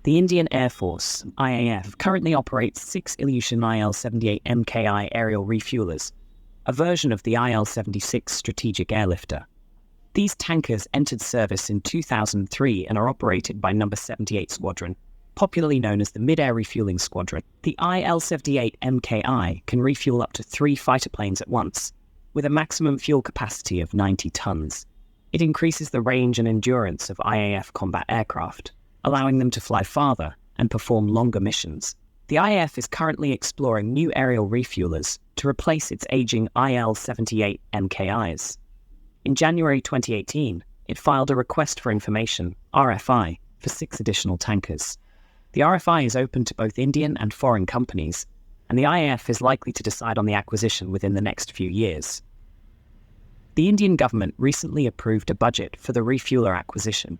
The Indian Air Force, IAF, currently operates 6 Ilyushin IL-78 MKI aerial refuelers, a version of the IL-76 strategic airlifter. These tankers entered service in 2003 and are operated by No. 78 Squadron, popularly known as the Mid-Air Refueling Squadron. The IL-78 MKI can refuel up to 3 fighter planes at once, with a maximum fuel capacity of 90 tons. It increases the range and endurance of IAF combat aircraft, allowing them to fly farther and perform longer missions. The IAF is currently exploring new aerial refuelers to replace its aging IL-78 MKIs. In January 2018, it filed a Request for Information, RFI, for 6 additional tankers. The RFI is open to both Indian and foreign companies, and the IAF is likely to decide on the acquisition within the next few years. The Indian government recently approved a budget for the refueler acquisition.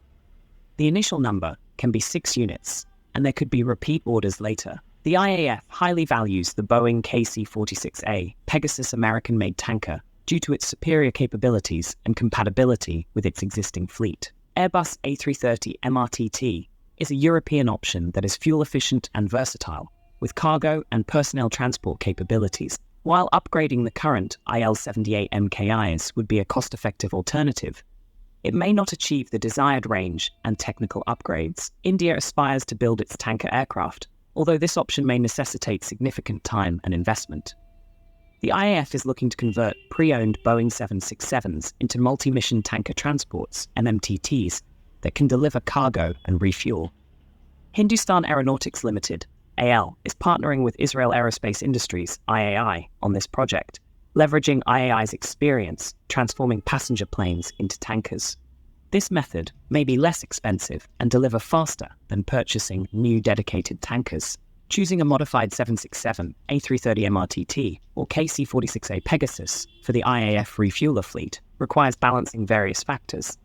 The initial number can be 6 units, and there could be repeat orders later. The IAF highly values the Boeing KC-46A Pegasus American-made tanker due to its superior capabilities and compatibility with its existing fleet. Airbus A330 MRTT is a European option that is fuel-efficient and versatile, with cargo and personnel transport capabilities. While upgrading the current IL-78 MKIs would be a cost-effective alternative, it may not achieve the desired range and technical upgrades. India aspires to build its tanker aircraft, although this option may necessitate significant time and investment. The IAF is looking to convert pre-owned Boeing 767s into multi-mission tanker transports, MMTTs, that can deliver cargo and refuel. Hindustan Aeronautics Limited, AL, is partnering with Israel Aerospace Industries, IAI, on this project, leveraging IAI's experience transforming passenger planes into tankers. This method may be less expensive and deliver faster than purchasing new dedicated tankers. Choosing a modified 767, A330 MRTT, or KC-46A Pegasus for the IAF refueler fleet requires balancing various factors.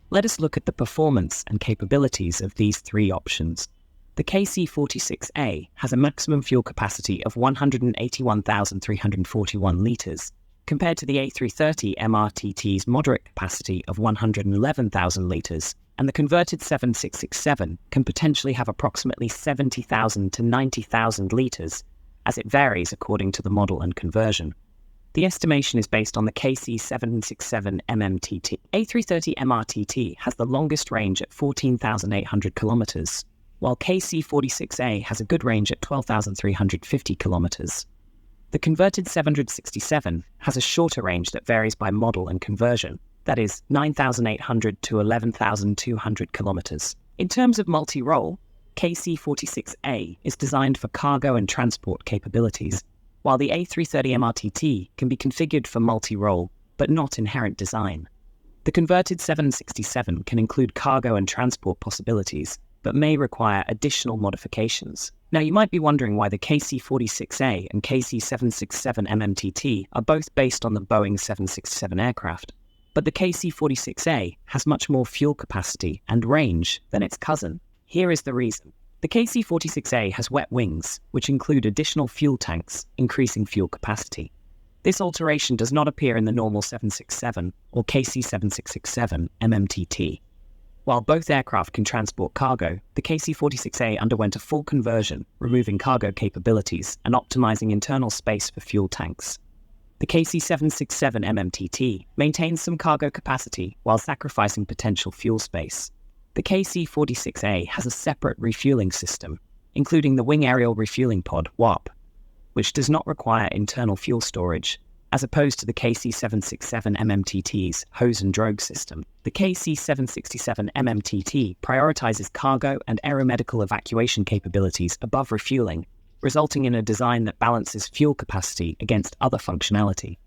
Let us look at the performance and capabilities of these 3 options. The KC-46A has a maximum fuel capacity of 181,341 litres, compared to the A330 MRTT's moderate capacity of 111,000 litres, and the converted 7667 can potentially have approximately 70,000 to 90,000 litres, as it varies according to the model and conversion. The estimation is based on the KC-767 MMTT. A330 MRTT has the longest range at 14,800 kilometres, while KC-46A has a good range at 12,350 kilometres. The converted 767 has a shorter range that varies by model and conversion, that is 9,800 to 11,200 kilometres. In terms of multi-role, KC-46A is designed for cargo and transport capabilities, while the A330 MRTT can be configured for multi-role, but not inherent design. The converted 767 can include cargo and transport possibilities, but may require additional modifications. Now, you might be wondering why the KC-46A and KC-767 MMTT are both based on the Boeing 767 aircraft. But the KC-46A has much more fuel capacity and range than its cousin. Here is the reason. The KC-46A has wet wings, which include additional fuel tanks, increasing fuel capacity. This alteration does not appear in the normal 767 or KC-7667 MMTT. While both aircraft can transport cargo, the KC-46A underwent a full conversion, removing cargo capabilities and optimizing internal space for fuel tanks. The KC-767 MMTT maintains some cargo capacity while sacrificing potential fuel space. The KC-46A has a separate refueling system, including the Wing Aerial Refueling Pod, WARP, which does not require internal fuel storage, as opposed to the KC-767 MMTT's hose and drogue system. The KC-767 MMTT prioritizes cargo and aeromedical evacuation capabilities above refueling, resulting in a design that balances fuel capacity against other functionality.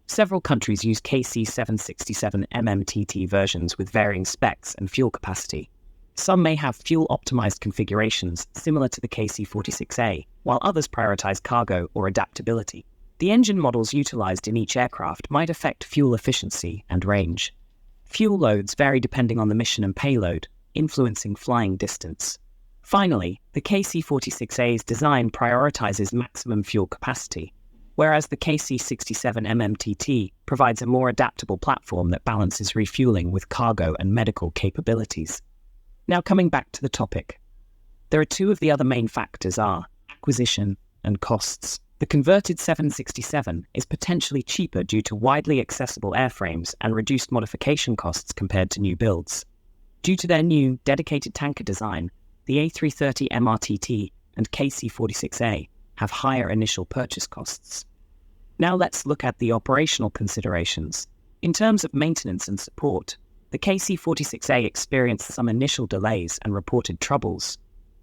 Several countries use KC-767 MMTT versions with varying specs and fuel capacity. Some may have fuel-optimized configurations similar to the KC-46A, while others prioritize cargo or adaptability. The engine models utilized in each aircraft might affect fuel efficiency and range. Fuel loads vary depending on the mission and payload, influencing flying distance. Finally, the KC-46A's design prioritizes maximum fuel capacity, whereas the KC-67 MMTT provides a more adaptable platform that balances refueling with cargo and medical capabilities. Now coming back to the topic, There are two of the other main factors are acquisition and costs. The converted 767 is potentially cheaper due to widely accessible airframes and reduced modification costs compared to new builds. Due to their new, dedicated tanker design, the A330 MRTT and KC-46A have higher initial purchase costs. Now let's look at the operational considerations. In terms of maintenance and support, the KC-46A experienced some initial delays and reported troubles,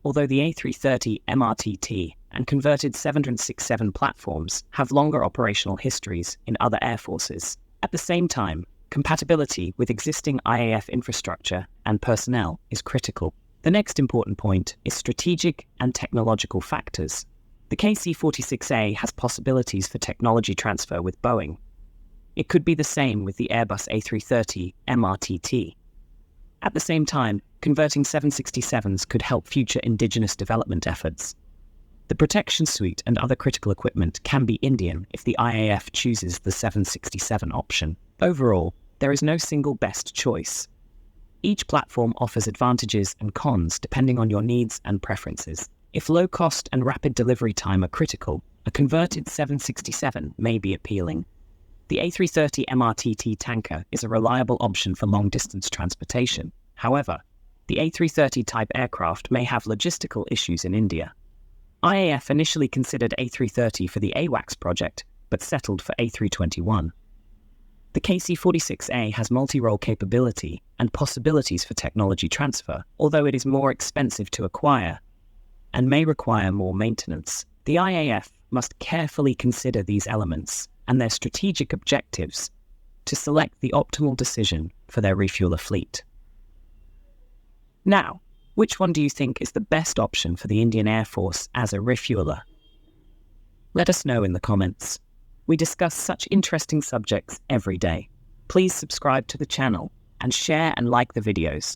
although the A330 MRTT and converted 767 platforms have longer operational histories in other air forces. At the same time, compatibility with existing IAF infrastructure and personnel is critical. The next important point is strategic and technological factors. The KC-46A has possibilities for technology transfer with Boeing. It could be the same with the Airbus A330 MRTT. At the same time, converting 767s could help future indigenous development efforts. The protection suite and other critical equipment can be Indian if the IAF chooses the 767 option. Overall, there is no single best choice. Each platform offers advantages and cons depending on your needs and preferences. If low cost and rapid delivery time are critical, a converted 767 may be appealing. The A330 MRTT tanker is a reliable option for long-distance transportation. However, the A330 type aircraft may have logistical issues in India. IAF initially considered A330 for the AWACS project, but settled for A321. The KC-46A has multi-role capability and possibilities for technology transfer, although it is more expensive to acquire and may require more maintenance. The IAF must carefully consider these elements and their strategic objectives to select the optimal decision for their refueler fleet. Now, which one do you think is the best option for the Indian Air Force as a refueler? Let us know in the comments. We discuss such interesting subjects every day. Please subscribe to the channel and share and like the videos.